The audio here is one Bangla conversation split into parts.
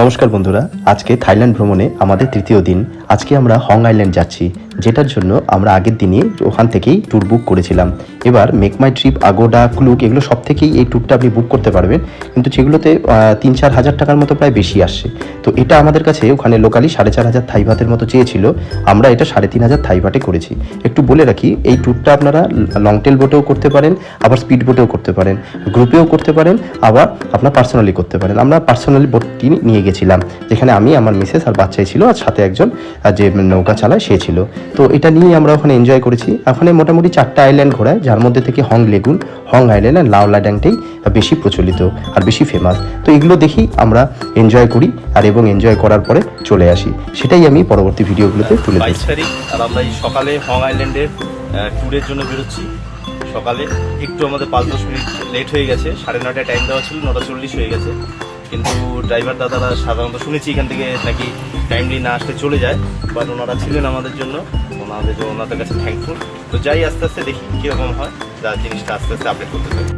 নমস্কার বন্ধুরা, আজকে থাইল্যান্ড ভ্রমণে আমাদের তৃতীয় দিন। আজকে আমরা হং আইল্যান্ড যাচ্ছি, যেটার জন্য আমরা আগের দিনই ওখান থেকেই ট্যুর বুক করেছিলাম। এবার মেক মাই ট্রিপ, আগোডা, ক্লুক এগুলো সব থেকেই এই ট্যুরটা আপনি বুক করতে পারবেন, কিন্তু যেগুলোতে 3-4 হাজার টাকার মতো প্রায় বেশি আসছে। তো এটা আমাদের কাছে ওখানে লোকালি 4,500 থাই ভাতের মতো চেয়েছিল, আমরা এটা 3,500 থাই ভাটে করেছি। একটু বলে রাখি, এই ট্যুরটা আপনারা লং টেল বোটেও করতে পারেন, আবার স্পিড বোটেও করতে পারেন, গ্রুপেও করতে পারেন, আবার আপনার পার্সোনালি করতে পারেন। আমরা পার্সোনালি বোটটি নিয়ে গেছিলাম, যেখানে আমি, আমার মিসেস আর বাচ্চাই ছিল, আর সাথে একজন যে নৌকা চালায় সে ছিল। তো এটা নিয়ে আমরা ওখানে এনজয় করেছি। ওখানে মোটামুটি 4টা আইল্যান্ড ঘোরায়, যার মধ্যে থেকে হং লেগুন, হং আইল্যান্ড আর লাও লাডাংটাই বেশি প্রচলিত আর বেশি ফেমাস। তো এগুলো দেখি আমরা এনজয় করি, আর এবং এনজয় করার পরে চলে আসি। সেটাই আমি পরবর্তী ভিডিওগুলোতে তুলে ধরছি। 22 তারিখ, আর আমরা এই সকালে হং আইল্যান্ডের ট্যুরের জন্য বেরোচ্ছি। সকালে একটু আমাদের 5-10 মিনিট লেট হয়ে গেছে, 9:30টায় টাইম দেওয়া ছিল, 9:40 হয়ে গেছে। কিন্তু ড্রাইভার দাদারা সাধারণত শুনেছি এখান থেকে নাকি টাইমলি না আসলে চলে যায়, বাট ওনারা ছিলেন আমাদের জন্য, ওনাদের কাছে থ্যাঙ্কফুল। তো যাই, আস্তে আস্তে দেখি কীরকম হয়, যা জিনিসটা আস্তে আস্তে আপডেট করতে থাকি।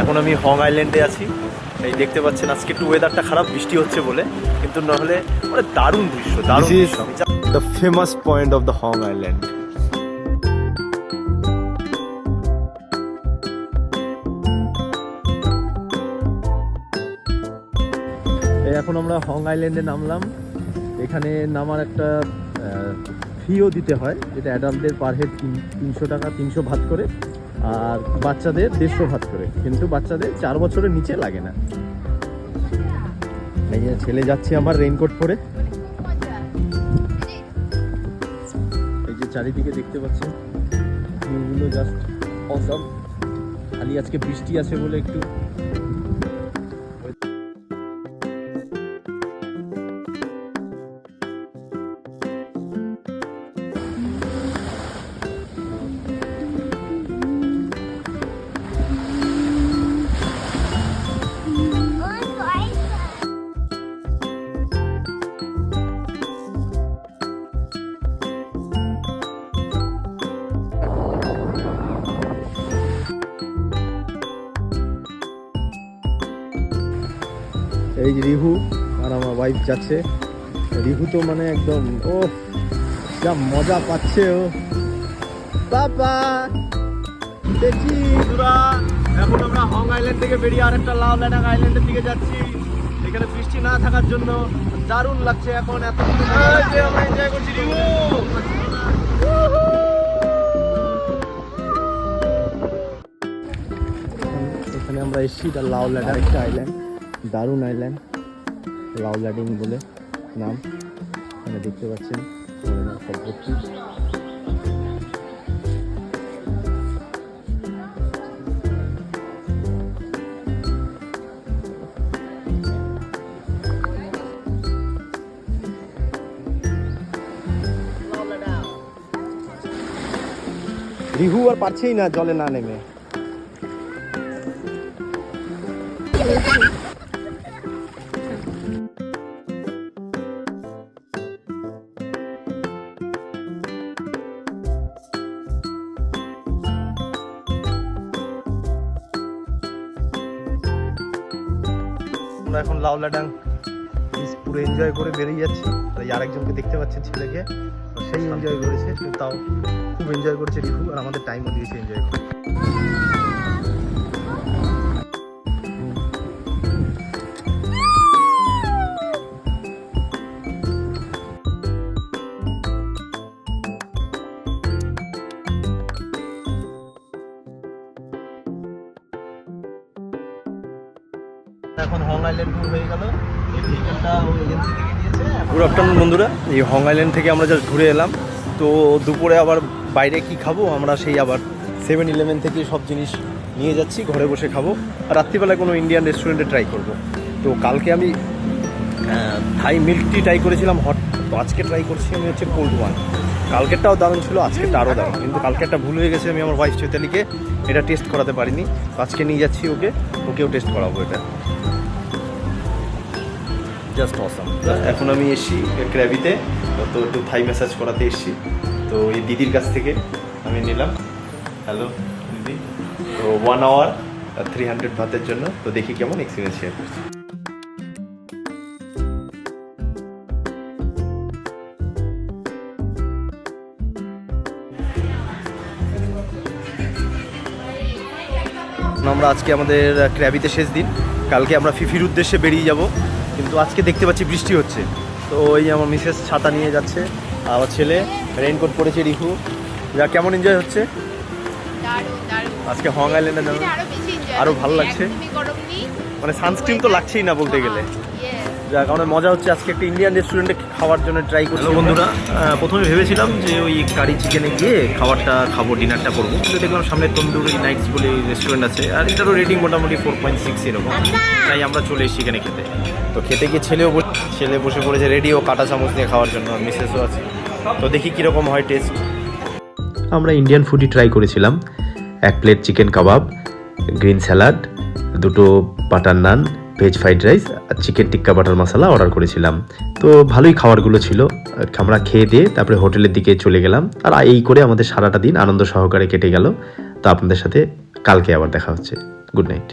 এখন আমি হং আইল্যান্ডে আছি। এই দেখতে পাচ্ছেন আজকে একটু ওয়েদারটা খারাপ, বৃষ্টি হচ্ছে বলে, কিন্তু নাহলে মানে দারুণ দৃশ্য, দারুণ দৃশ্য। The famous point of the Hong Island. এখন আমরা হং আইল্যান্ডে নামলাম। এখানে নামার একটা ফিও দিতে হয়, যেটা অ্যাডাল্টদের পার হেড 300 টাকা, 300 ভাত করে, আর বাচ্চাদের 150 ভাত করে। কিন্তু বাচ্চাদের 4 বছরের নিচে লাগে না। এই যে ছেলে যাচ্ছে আমার রেইনকোট পরে। এই যে চারিদিকে দেখতে পাচ্ছেন ভিউগুলো জাস্ট অসাম। খালি আজকে বৃষ্টি আছে বলে একটু এই যে রিহু আর আমার ওয়াইফ যাচ্ছে। রিহু তো মানে একদম ও যা মজা পাচ্ছে ও। বাবা দেখি বন্ধুরা, এখন আমরা হং আইল্যান্ড থেকে বেরিয়ে আরেকটা লাও লাডাং আইল্যান্ডের দিকে যাচ্ছি। এখানে বৃষ্টি না থাকার জন্য দারুণ লাগছে। এখন এত আমরা এনজয় করছি। রিহু এখানে আমরা এসেছি, এটা লাও লাডাং একটা আইল্যান্ড, দারুণ আইল্যান্ড, লাও লাডিং বলে নাম। এখানে দেখতে পাচ্ছেন সব ভর্তি। রিহু আর পারছেই না জলে না নেমে। আমরা এখন লাও লাডাং পুরো এনজয় করে বেরিয়ে যাচ্ছি। আর আরেকজনকে দেখতে পাচ্ছেন, ছেলেকে, সেই এনজয় করেছে, তাও খুব এনজয় করেছে রিহু, আর আমাদের টাইমও দিয়েছে এনজয় করে। এখন হং আইল্যান্ড ট্যুর হয়ে গেল। এই ভিডিওটা ওই এজেন্সি থেকে দিয়েছে। গুড আফটারনুন বন্ধুরা, এই হং আইল্যান্ড থেকে আমরা জাস্ট ঘুরে এলাম। তো দুপুরে আবার বাইরে কি খাবো, আমরা সেই আবার 7-11 থেকে সব জিনিস নিয়ে যাচ্ছি, ঘরে বসে খাবো। আর রাত্রিবেলায় কোনো ইন্ডিয়ান রেস্টুরেন্টে ট্রাই করব। তো কালকে আমি থাই মিল্ক টি ট্রাই করেছিলাম হট, তো আজকে ট্রাই করছি আমি হচ্ছে কোল্ড ওয়ান। কালকেরটাও দারুণ ছিল, আজকেরটা আরও দারুণ, কিন্তু কালকেরটা ভুল হয়ে গেছে, আমি আমার ওয়াইফ চৈতালিকে এটা টেস্ট করাতে পারিনি। আজকে নিয়ে যাচ্ছি ওকেও টেস্ট করাবো এটা। Just awesome. এখন আমি এসছি ক্র্যাবিতে, তো একটু থাই ম্যাসাজ করাতে এসছি, তো এই দিদির কাছ থেকে আমি নিলাম। হ্যালো দিদি, তো 1 আওয়ার 300 ভাতের জন্য, তো দেখি কেমন এক্সপিরিয়েন্স শেয়ার করছি। আমরা আজকে আমাদের ক্র্যাবিতে শেষ দিন, কালকে আমরা ফিফির উদ্দেশ্যে বেরিয়ে যাব, কিন্তু আজকে দেখতে পাচ্ছি বৃষ্টি হচ্ছে। তো ওই আমার মিসেস ছাতা নিয়ে যাচ্ছে, আমার ছেলে রেইনকোট পরেছে, রিহু। যা কেমন এনজয় হচ্ছে আজকে হং আইল্যান্ডে? আরো ভালো লাগছে, মানে সানস্ক্রিন তো লাগছেই না বলতে গেলে। যার কারণে মজা হচ্ছে। আজকে একটা ইন্ডিয়ান রেস্টুরেন্টে খাওয়ার জন্য ট্রাই করছি। বন্ধুরা, প্রথমে ভেবেছিলাম যে ওই কারি চিকেনে গিয়ে খাবারটা খাবো, ডিনারটা করবো, কিন্তু দেখলাম সামনে তন্দুরি নাইটস বলে রেস্টুরেন্ট আছে, আর এটারও রেটিং মোটামুটি 4.6 এরকম, তাই আমরা চলে এসেছি এখানে খেতে। তো খেতে গিয়ে ছেলে বসে পড়েছে রেডি, ও কাঁটা চামচ নিয়ে খাওয়ার জন্য, মিসেসও আছে। তো দেখি কীরকম হয় টেস্ট। আমরা ইন্ডিয়ান ফুডই ট্রাই করেছিলাম। 1 প্লেট চিকেন কাবাব, গ্রিন স্যালাড, 2টো বাটার নান, ভেজ ফ্রাইড রাইস আর চিকেন টিক্কা বাটার মশলা অর্ডার করেছিলাম। তো ভালোই খাবারগুলো ছিল। আমরা খেয়ে দিয়ে তারপরে হোটেলের দিকে চলে গেলাম, আর এই করে আমাদের সারাটা দিন আনন্দ সহকারে কেটে গেল। তো আপনাদের সাথে কালকে আবার দেখা হচ্ছে। Good night.